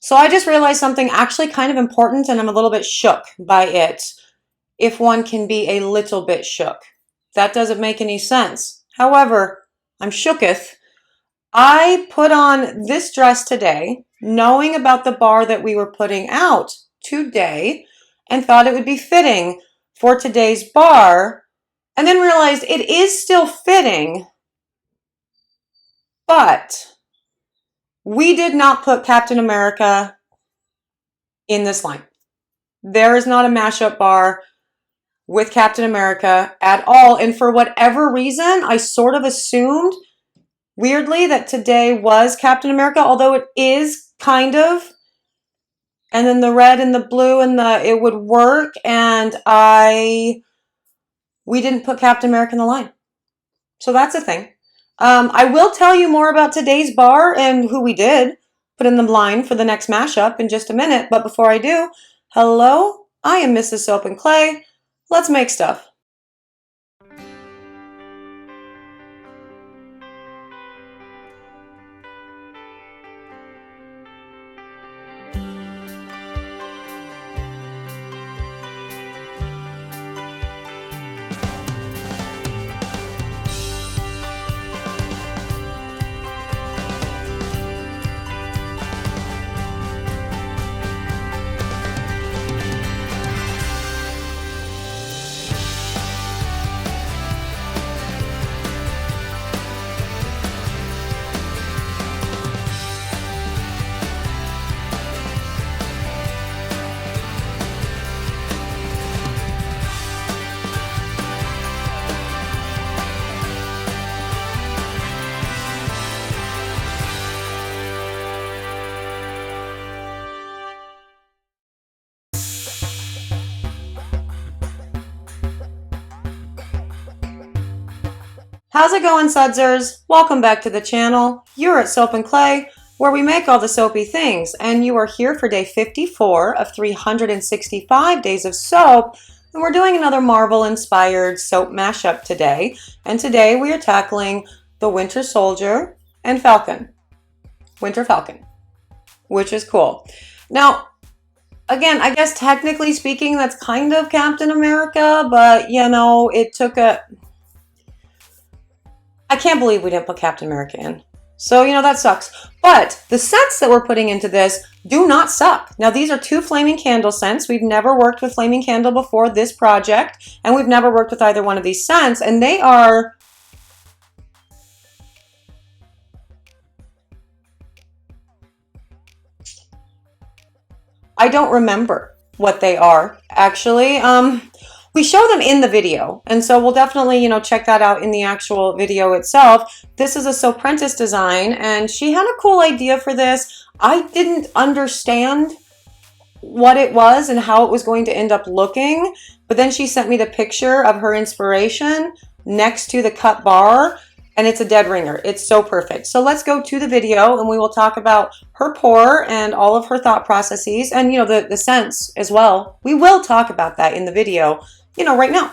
So I just realized something actually kind of important, and I'm a little bit shook by it, if one can be a little bit shook. That doesn't make any sense. However, I'm shooketh. I put on this dress today, knowing about the bar that we were putting out today, and thought it would be fitting for today's bar, and then realized it is still fitting, but we did not put Captain America in this line. There is not a mashup bar with Captain America at all. And for whatever reason, I sort of assumed, weirdly, that today was Captain America, although it is kind of. And then the red and the blue and it would work. And we didn't put Captain America in the line. So that's a thing. I will tell you more about today's bar and who we did put in the line for the next mashup in just a minute. But before I do, hello, I am Mrs. Soap and Clay. Let's make stuff. How's it going, Sudsers? Welcome back to the channel. You're at Soap and Clay, where we make all the soapy things, and you are here for day 54 of 365 days of soap, and we're doing another Marvel-inspired soap mashup today, and today we are tackling the Winter Soldier and Falcon. Winter Falcon, which is cool. Now, again, I guess technically speaking, that's kind of Captain America, but, you know, it took a... I can't believe we didn't put Captain America in. So, you know, that sucks. But the scents that we're putting into this do not suck. Now, these are 2 Flaming Candle scents. We've never worked with Flaming Candle before this project, and we've never worked with either one of these scents, and they are... I don't remember what they are, actually. We show them in the video, and so we'll definitely, you know, check that out in the actual video itself. This is a Soaprentice design, and she had a cool idea for this. I didn't understand what it was and how it was going to end up looking, but then she sent me the picture of her inspiration next to the cut bar, and it's a dead ringer. It's so perfect. So let's go to the video, and we will talk about her pour and all of her thought processes, and, you know, the scents as well. We will talk about that in the video, you know, right now.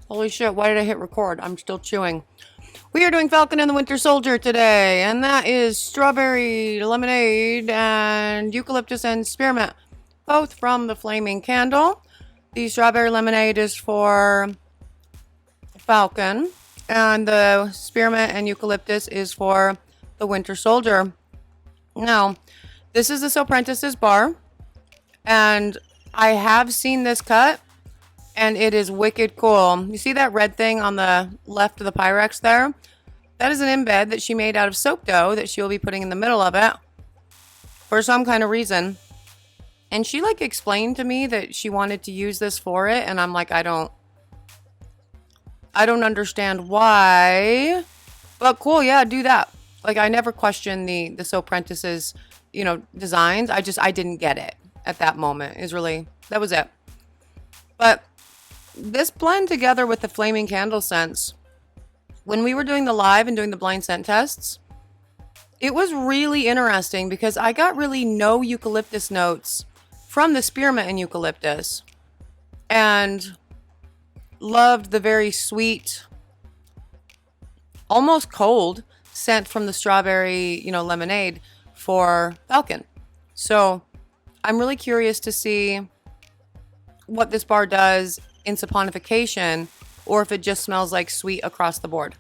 Holy shit, why did I hit record? I'm still chewing. We are doing Falcon and the Winter Soldier today, and that is strawberry lemonade and eucalyptus and spearmint, both from the Flaming Candle. The strawberry lemonade is for Falcon, and the spearmint and eucalyptus is for the Winter Soldier. Now, this is the Soaprentice's bar, and I have seen this cut, and it is wicked cool. You see that red thing on the left of the Pyrex there? That is an embed that she made out of soap dough that she'll be putting in the middle of it for some kind of reason. And she like explained to me that she wanted to use this for it, and I'm like, I don't understand why, but cool, yeah, do that. Like, I never questioned the Soaprentice's, you know, designs. I didn't get it at that moment. That was it. But this blend together with the Flaming Candle scents, when we were doing the live and doing the blind scent tests, it was really interesting because I got really no eucalyptus notes from the spearmint and eucalyptus, and loved the very sweet, almost cold scent from the strawberry, lemonade for Falcon. So I'm really curious to see what this bar does in saponification, or if it just smells like sweet across the board.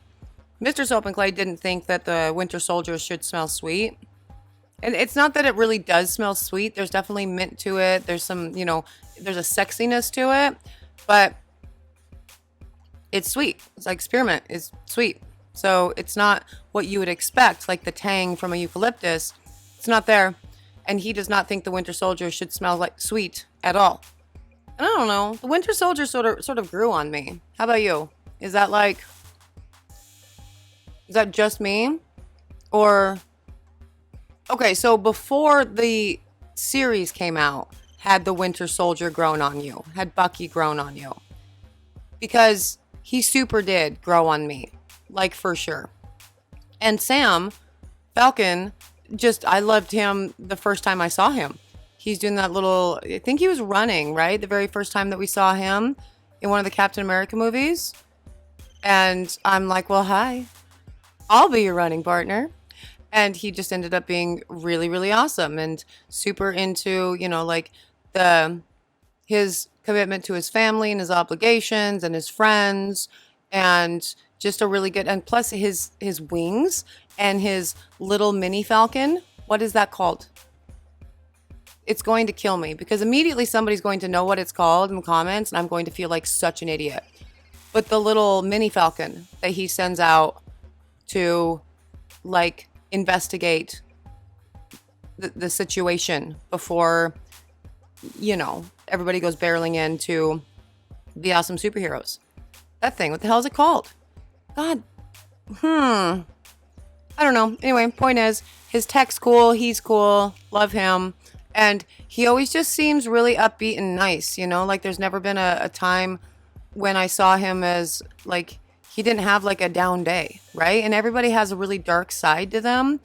Mr. Soap and Clay didn't think that the Winter Soldier should smell sweet. And it's not that it really does smell sweet. There's definitely mint to it. There's some, there's a sexiness to it, but it's sweet. It's like spearmint is sweet. So it's not what you would expect, like the tang from a eucalyptus. It's not there. And he does not think the Winter Soldier should smell like sweet at all. And I don't know. The Winter Soldier sort of grew on me. How about you? Is that just me? Or, okay, so before the series came out, had the Winter Soldier grown on you? Had Bucky grown on you? Because he super did grow on me. Like, for sure. And Sam, Falcon, I loved him the first time I saw him. He's doing that little, I think he was running, right? The very first time that we saw him in one of the Captain America movies. And I'm like, well, hi. I'll be your running partner. And he just ended up being really, really awesome and super into, his commitment to his family and his obligations and his friends, and just a really good, and plus his wings and his little mini falcon. What is that called? It's going to kill me because immediately somebody's going to know what it's called in the comments and I'm going to feel like such an idiot. But the little mini falcon that he sends out to investigate the situation before, everybody goes barreling in to be awesome superheroes. That thing, what the hell is it called? God, I don't know. Anyway, point is, his tech's cool, he's cool, love him. And he always just seems really upbeat and nice, there's never been a time when I saw him as he didn't have a down day, right? And everybody has a really dark side to them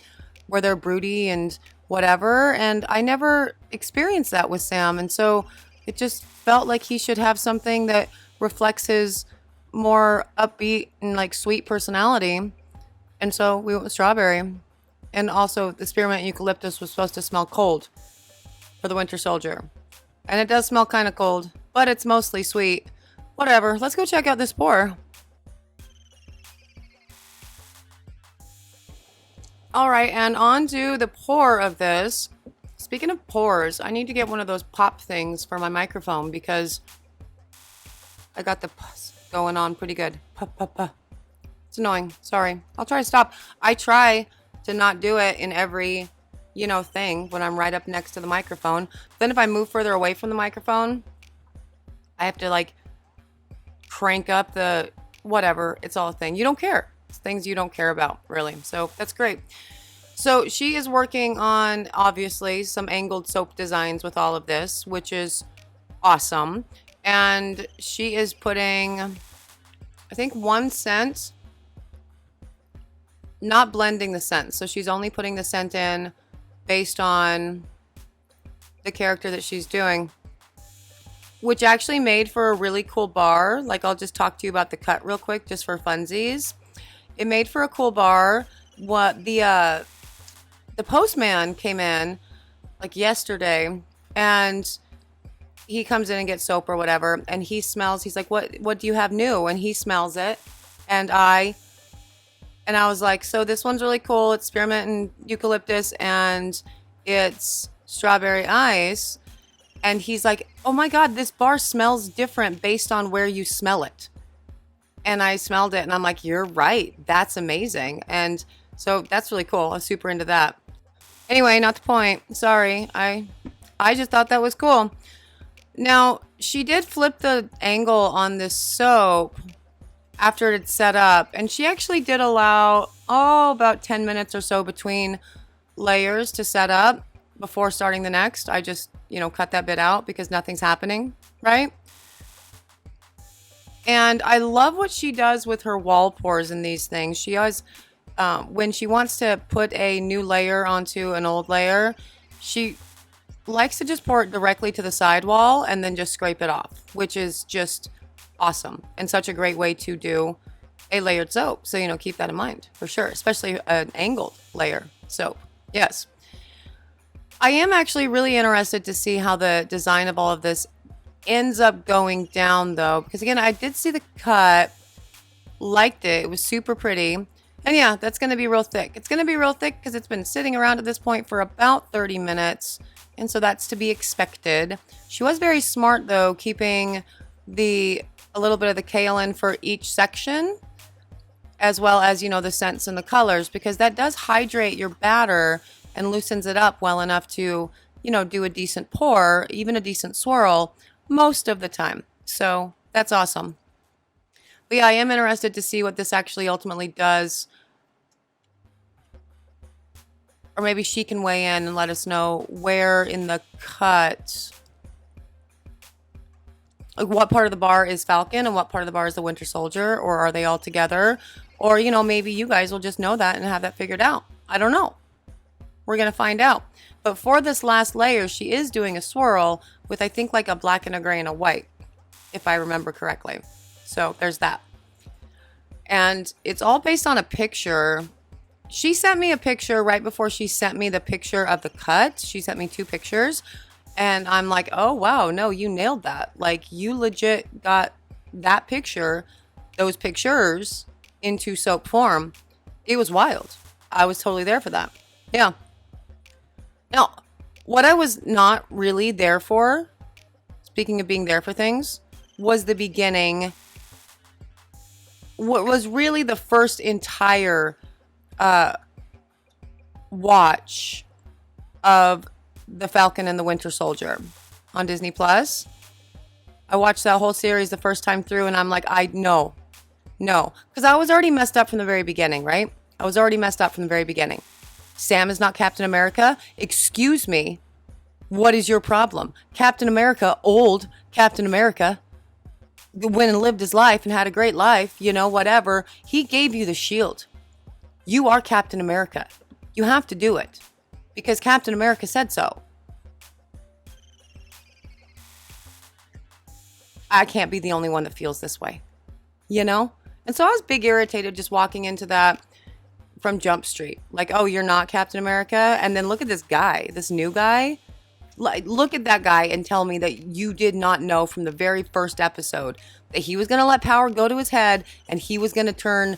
where they're broody and whatever. And I never experienced that with Sam. And so it just felt like he should have something that reflects his more upbeat and sweet personality. And so we went with strawberry. And also the spearmint and eucalyptus was supposed to smell cold for the Winter Soldier. And it does smell kind of cold, but it's mostly sweet. Whatever. Let's go check out this pour. All right, and on to the pour of this. Speaking of pours, I need to get one of those pop things for my microphone because I got the pus going on pretty good. It's annoying. Sorry. I'll try to stop. I try to not do it in every thing when I'm right up next to the microphone. Then if I move further away from the microphone, I have to crank up the whatever. It's all a thing. You don't care. It's things you don't care about, really. So that's great. So she is working on, obviously, some angled soap designs with all of this, which is awesome. And she is putting, I think, 1 scent, not blending the scents. So she's only putting the scent in based on the character that she's doing, which actually made for a really cool bar. I'll just talk to you about the cut real quick just for funsies. It made for a cool bar. What the postman came in yesterday, and he comes in and gets soap or whatever, and he smells, he's like, what do you have new? And he smells it, and I was like, so this one's really cool. It's spearmint and eucalyptus, and it's strawberry ice. And he's like, oh my God, this bar smells different based on where you smell it. And I smelled it, and I'm like, you're right. That's amazing. And so that's really cool. I was super into that. Anyway, not the point. Sorry. I just thought that was cool. Now, she did flip the angle on this soap after it's set up, and she actually did allow about 10 minutes or so between layers to set up before starting the next. I just cut that bit out because nothing's happening, right? And I love what she does with her wall pours in these things. She always, when she wants to put a new layer onto an old layer, she likes to just pour it directly to the sidewall and then just scrape it off, which is just awesome and such a great way to do a layered soap. So, you know, keep that in mind for sure, especially an angled layer soap. Yes. I am actually really interested to see how the design of all of this ends up going down though, because again, I did see the cut, liked it. It was super pretty. And yeah, that's going to be real thick. It's going to be real thick because it's been sitting around at this point for about 30 minutes. And so that's to be expected. She was very smart though, keeping a little bit of the kaolin for each section, as well as, you know, the scents and the colors, because that does hydrate your batter and loosens it up well enough to, you know, do a decent pour, even a decent swirl most of the time. So that's awesome. But yeah, I am interested to see what this actually ultimately does. Or maybe she can weigh in and let us know where in the cut, like what part of the bar is Falcon and what part of the bar is the Winter Soldier, or are they all together? Or, you know, maybe you guys will just know that and have that figured out. I don't know. We're going to find out. But for this last layer, she is doing a swirl with, I think, like a black and a gray and a white, if I remember correctly. So there's that. And it's all based on a picture. She sent me a picture right before she sent me the picture of the cut. She sent me 2 pictures. And I'm like, oh, wow, no, you nailed that. Like, you legit got that picture, those pictures, into soap form. It was wild. I was totally there for that. Yeah. Now, what I was not really there for, speaking of being there for things, was the beginning. What was really the first entire watch of The Falcon and the Winter Soldier on Disney Plus. I watched that whole series the first time through, and I'm like, no, because I was already messed up from the very beginning, right? I was already messed up from the very beginning. Sam is not Captain America. Excuse me. What is your problem? Captain America, old Captain America, went and lived his life and had a great life, you know, whatever. He gave you the shield. You are Captain America. You have to do it because Captain America said so. I can't be the only one that feels this way, you know? And so I was big irritated just walking into that from Jump Street. Like, oh, you're not Captain America? And then look at this guy, this new guy. Like, look at that guy and tell me that you did not know from the very first episode that he was going to let power go to his head and he was going to turn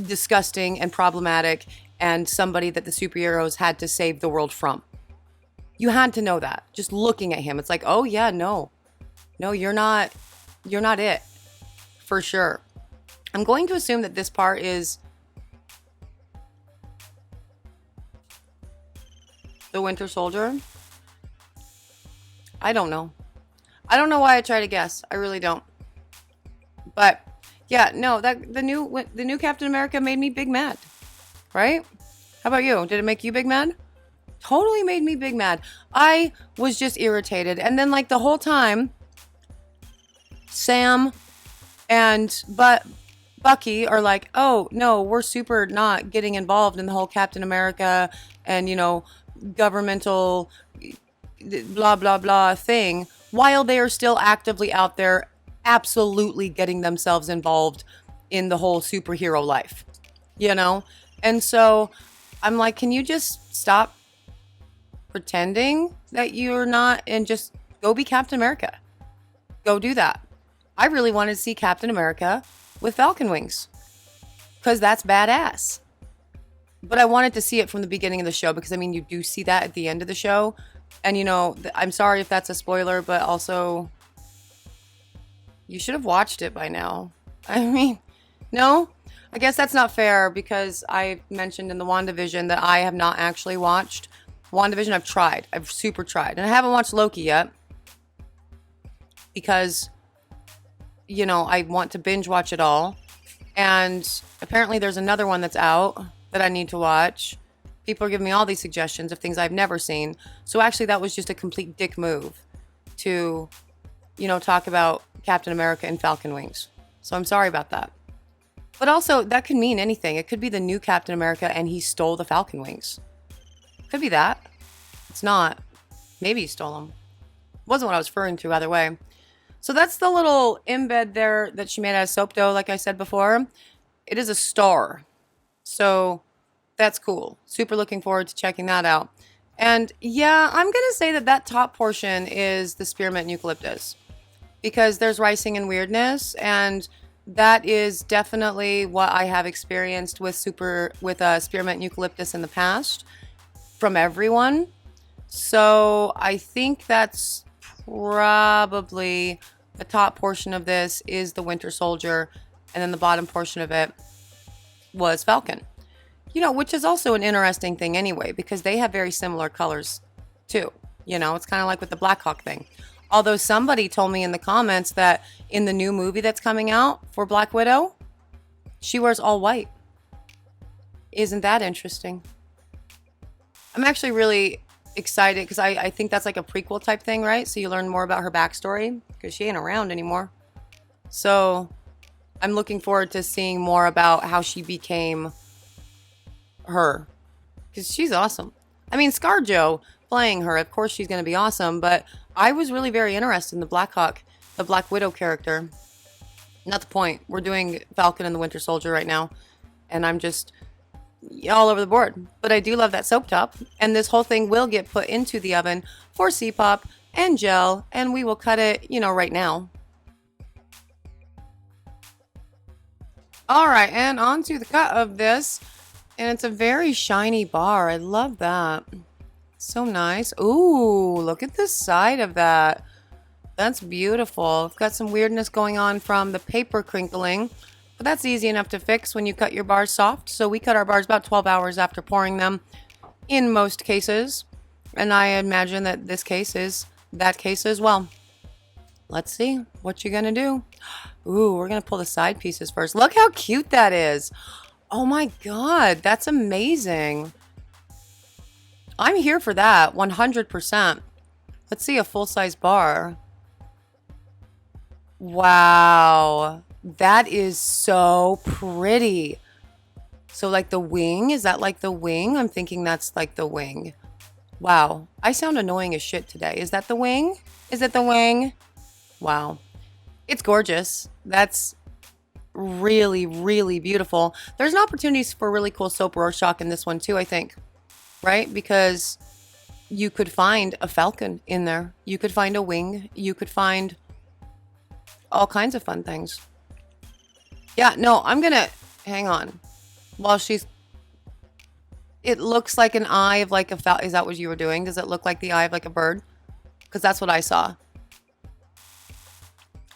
disgusting and problematic and somebody that the superheroes had to save the world from. You had to know that. Just looking at him, it's like, oh yeah, no, you're not it, for sure. I'm going to assume that this part is the Winter Soldier. I don't know. I don't know why I try to guess. I really don't. But yeah, no, that the new Captain America made me big mad. Right? How about you? Did it make you big mad? Totally made me big mad. I was just irritated. And then like the whole time, Sam and Bucky are like, oh no, we're super not getting involved in the whole Captain America and, you know, governmental blah blah blah thing, while they are still actively out there absolutely getting themselves involved in the whole superhero life, you know? And so I'm like, can you just stop pretending that you're not and just go be Captain America? Go do that. I really wanted to see Captain America with Falcon wings because that's badass. But I wanted to see it from the beginning of the show because, I mean, you do see that at the end of the show. And, you know, I'm sorry if that's a spoiler, but also you should have watched it by now. I mean, no? I guess that's not fair because I mentioned in the WandaVision that I have not actually watched WandaVision. I've tried. I've super tried. And I haven't watched Loki yet because, you know, I want to binge watch it all. And apparently there's another one that's out that I need to watch. People are giving me all these suggestions of things I've never seen. So actually that was just a complete dick move to, you know, talk about Captain America and Falcon wings. So I'm sorry about that. But also that could mean anything. It could be the new Captain America and he stole the Falcon wings. Could be that. It's not. Maybe he stole them. Wasn't what I was referring to either way. So that's the little embed there that she made out of soap dough, like I said before. it is a star. So that's cool. Super looking forward to checking that out. And yeah, I'm going to say that that top portion is the spearmint and eucalyptus because there's ricing and weirdness, and that is definitely what I have experienced with spearmint and eucalyptus in the past from everyone. So I think that's probably the top portion of this is the Winter Soldier, and then the bottom portion of it was Falcon. You know, which is also an interesting thing anyway, because they have very similar colors too. You know, it's kind of like with the Blackhawk thing. Although somebody told me in the comments that in the new movie that's coming out for Black Widow, she wears all white. Isn't that interesting? I'm actually really excited because I think that's like a prequel type thing, right? So you learn more about her backstory because she ain't around anymore. So I'm looking forward to seeing more about how she became her, because she's awesome. I mean, ScarJo playing her, of course she's going to be awesome, but I was really very interested in the the Black Widow character. Not the point. We're doing Falcon and the Winter Soldier right now, and I'm just all over the board. But I do love that soap top, and this whole thing will get put into the oven for C-pop and gel, and we will cut it, you know, right now. All right, and on to the cut of this. And it's a very shiny bar. I love that. So nice. Ooh, look at the side of that. That's beautiful. It's got some weirdness going on from the paper crinkling, but that's easy enough to fix when you cut your bars soft. So we cut our bars about 12 hours after pouring them in most cases. And I imagine that this case is that case as well. Let's see what you're going to do. Ooh, we're going to pull the side pieces first. Look how cute that is. Oh my God, that's amazing. I'm here for that, 100%. Let's see a full-size bar. Wow, that is so pretty. So like the wing, is that like the wing? I'm thinking that's like the wing. Wow, I sound annoying as shit today. Is that the wing? Is it the wing? Wow, it's gorgeous. That's really, really beautiful. There's an opportunities for really cool soap Rorschach in this one too, I think, right? Because you could find a falcon in there. You could find a wing. You could find all kinds of fun things. Yeah, no, I'm gonna hang on while she's. It looks like an eye of like a falcon. Is that what you were doing? Does it look like the eye of like a bird? Because that's what I saw.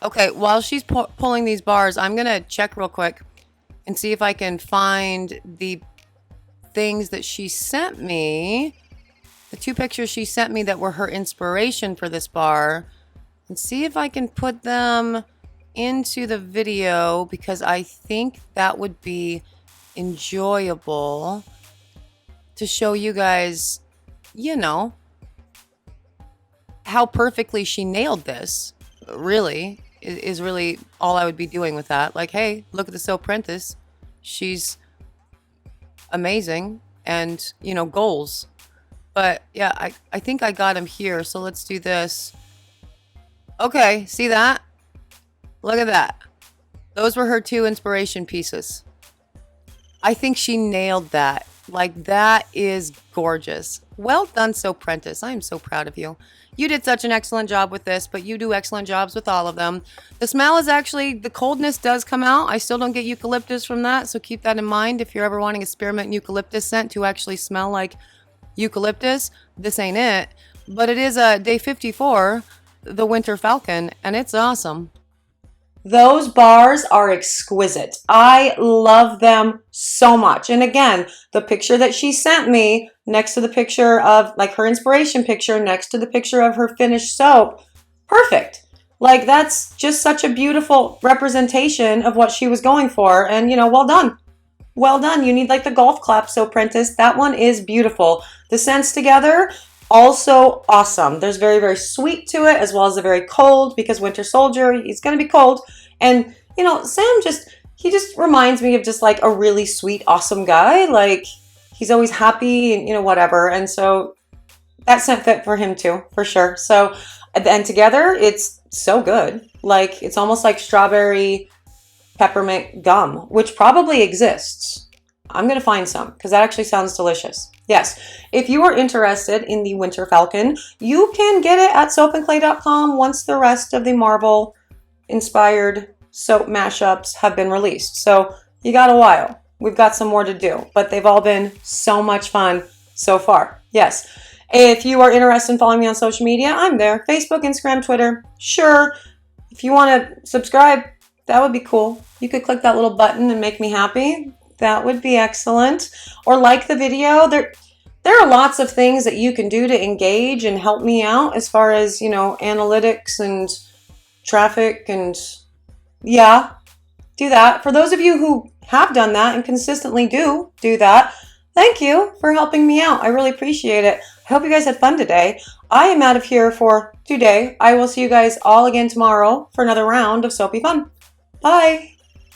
Okay, while she's pulling these bars, I'm going to check real quick and see if I can find the things that she sent me. The 2 pictures she sent me that were her inspiration for this bar. And see if I can put them into the video, because I think that would be enjoyable to show you guys, you know, how perfectly she nailed this. Really. Is really all I would be doing with that. Like, hey, look at the Soaprentice. She's amazing, and, you know, goals. But yeah, I think I got him here. So let's do this. Okay, see that? Look at that. Those were her 2 inspiration pieces. I think she nailed that. Like, that is gorgeous. Well done, Soaprentice. I am so proud of you. You did such an excellent job with this, but you do excellent jobs with all of them. The smell is actually, the coldness does come out. I still don't get eucalyptus from that, so keep that in mind if you're ever wanting a spearmint eucalyptus scent to actually smell like eucalyptus. This ain't it, but it is a day 54, the Winter Falcon, and it's awesome. Those bars are exquisite. I love them so much. And again, the picture that she sent me next to the picture of, like, her inspiration picture next to the picture of her finished soap, perfect. Like, that's just such a beautiful representation of what she was going for. And, you know, well done. Well done. You need like the golf clap, Soaprentice. That one is beautiful. The scents together, also awesome. There's very, very sweet to it, as well as a very cold, because Winter Soldier, he's going to be cold. And, you know, Sam he just reminds me of just like a really sweet, awesome guy. Like, he's always happy and, you know, whatever. And so that scent fit for him too, for sure. So, and together, it's so good. Like, it's almost like strawberry peppermint gum, which probably exists. I'm going to find some because that actually sounds delicious. Yes, if you are interested in the Winter Falcon, you can get it at soapandclay.com once the rest of the marble inspired soap mashups have been released. So you got a while. We've got some more to do, but they've all been so much fun so far. Yes. If you are interested in following me on social media, I'm there. Facebook, Instagram, Twitter. Sure. If you want to subscribe, that would be cool. You could click that little button and make me happy. That would be excellent. Or like the video. There are lots of things that you can do to engage and help me out as far as, you know, analytics and traffic and yeah, do that. For those of you who have done that and consistently do that, thank you for helping me out. I really appreciate it. I hope you guys had fun today. I am out of here for today. I will see you guys all again tomorrow for another round of soapy fun. Bye.